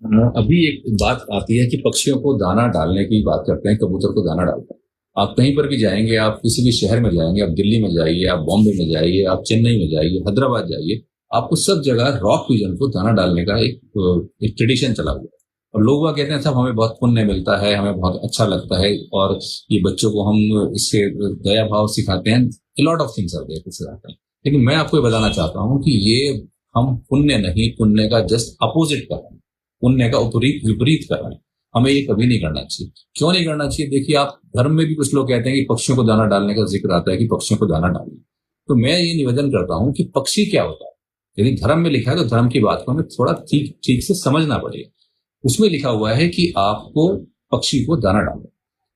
अभी एक बात आती है कि पक्षियों को दाना डालने की बात करते हैं, कबूतर को दाना डालते हैं। आप कहीं पर भी जाएंगे, आप किसी भी शहर में जाएंगे, आप दिल्ली में जाइए, आप बॉम्बे में जाइए, आप चेन्नई में जाइए, हैदराबाद जाइए, आपको सब जगह रॉक पिजन को दाना डालने का एक ट्रेडिशन चला हुआ है। और लोग वह कहते हैं साहब हमें बहुत पुण्य मिलता है, हमें बहुत अच्छा लगता है, और ये बच्चों को हम इससे दया भाव सिखाते हैं। Lot of things are there सिखाते हैं। लेकिन मैं आपको ये बताना चाहता हूँ कि ये हम पुण्य नहीं, पुण्य का जस्ट अपोजिट कर रहे हैं, पुण्य का उपरीत विपरीत कर रहे हैं। हमें ये कभी नहीं करना चाहिए। क्यों नहीं करना चाहिए? देखिए, आप धर्म में भी कुछ लोग कहते हैं कि पक्षियों को दाना डालने का जिक्र आता है कि पक्षियों को दाना डालना। तो मैं ये निवेदन करता हूं कि पक्षी क्या होता है। यदि धर्म में लिखा है तो धर्म की बात को हमें थोड़ा ठीक ठीक से समझना पड़ेगा। उसमें लिखा हुआ है कि आपको पक्षी को दाना डालो।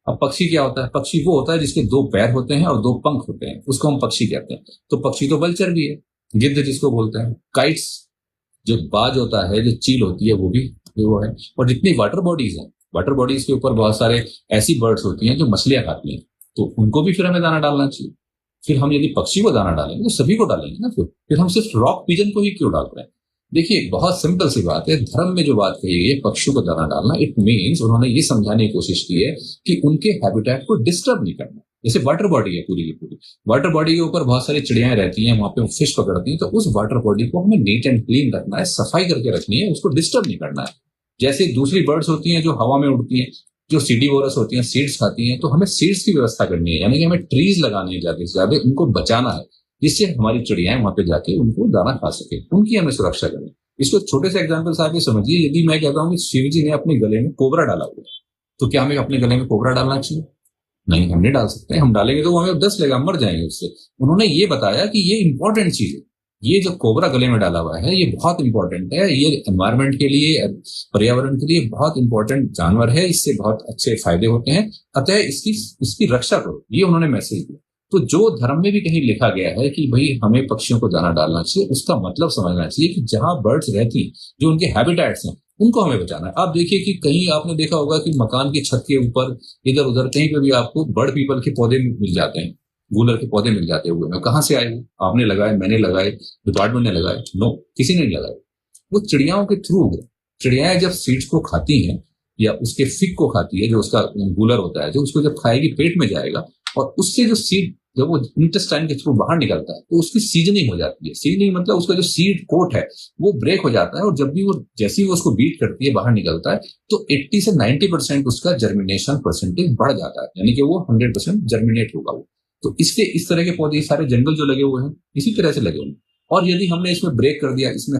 अब पक्षी क्या होता है? पक्षी वो होता है जिसके दो पैर होते हैं और दो पंख होते हैं, उसको हम पक्षी कहते हैं। तो पक्षी तो बलचर भी है, गिद्ध जिसको बोलते हैं, काइट्स, जो बाज होता है, जो चील होती है, वो भी वो है। और जितनी वाटर बॉडीज हैं, वाटर बॉडीज के ऊपर बहुत सारे ऐसी बर्ड्स होती हैं जो मछलियां खाती हैं, तो उनको भी फिर हमें दाना डालना चाहिए। फिर हम यदि पक्षी को दाना डालेंगे तो सभी को डालेंगे ना। फिर हम सिर्फ रॉक पिजन को ही क्यों डाल रहे हैं? देखिए, बहुत सिंपल सी बात है। धर्म में जो बात कही गई है पक्षियों को दाना डालना, इट मीन्स उन्होंने ये समझाने की कोशिश की है कि उनके हैबिटेट को डिस्टर्ब नहीं करना। जैसे वाटर बॉडी है पूरी की पूरी, वाटर बॉडी के ऊपर बहुत सारी चिड़ियाएं रहती हैं, वहां पे फिश पकड़ती हैं, तो उस वाटर बॉडी को हमें नीट एंड क्लीन रखना है, सफाई करके रखनी है, उसको डिस्टर्ब नहीं करना है। जैसे दूसरी बर्ड्स होती हैं जो हवा में उड़ती हैं, जो सीडीवोरस होती हैं, सीड्स खाती हैं, तो हमें सीड्स की व्यवस्था करनी है, यानी कि हमें ट्रीज लगानी है, ज्यादा से ज्यादा उनको बचाना है, जिससे हमारी चिड़ियाएं वहां पे जाके उनको दाना खा सके, उनकी हमें सुरक्षा करें। इसको एक छोटे से एग्जाम्पल से आगे समझिए। यदि मैं कहता हूँ कि शिव जी ने अपने गले में कोबरा डाला हुआ है, तो क्या हमें अपने गले में कोबरा डालना चाहिए? नहीं, हम नहीं डाल सकते। हम डालेंगे तो वो हमें दस लेगा, मर जाएंगे उससे। उन्होंने ये बताया कि ये इंपॉर्टेंट चीज है, ये जो कोबरा गले में डाला हुआ है ये बहुत इंपॉर्टेंट है, ये एनवायरमेंट के लिए, पर्यावरण के लिए बहुत इंपॉर्टेंट जानवर है, इससे बहुत अच्छे फायदे होते हैं, अतः इसकी इसकी रक्षा करो, ये उन्होंने मैसेज दिया। तो जो धर्म में भी कहीं लिखा गया है कि भाई हमें पक्षियों को दाना डालना चाहिए, उसका मतलब समझना चाहिए कि जहां बर्ड्स रहती, जो उनके हैबिटेट्स हैं, उनको हमें बचाना है। आप देखिए कि कहीं आपने देखा होगा कि मकान की छत के ऊपर इधर उधर कहीं पे भी आपको बर्ड पीपल के पौधे मिल जाते हैं, गूलर के पौधे मिल जाते हुए में। कहाँ से आए वो? आपने लगाए, मैंने लगाए, डिपार्टमेंट ने लगाए? नो, किसी ने नहीं लगाए। वो चिड़ियाओं के थ्रू है। चिड़ियाएं जब सीड्स को खाती हैं या उसके फिग को खाती है, जो उसका गूलर होता है, जो उसको जब खाएगी पेट में जाएगा, और उससे जो सीड जब वो इंटेस्टाइन के थ्रू बाहर निकलता है तो उसकी सीजनिंग हो जाती है। सीजनिंग मतलब उसका जो सीड कोट है वो ब्रेक हो जाता है, और जब भी वो जैसे ही वो उसको बीट करती है, बाहर निकलता है, तो 80 से 90% उसका जर्मिनेशन परसेंटेज बढ़ जाता है, यानी कि वो 100% जर्मिनेट होगा वो। तो इसके इस तरह के पौधे सारे जंगल जो लगे हुए हैं इसी तरह से लगे हुए हैं। और यदि हमने इसमें ब्रेक कर दिया, इसमें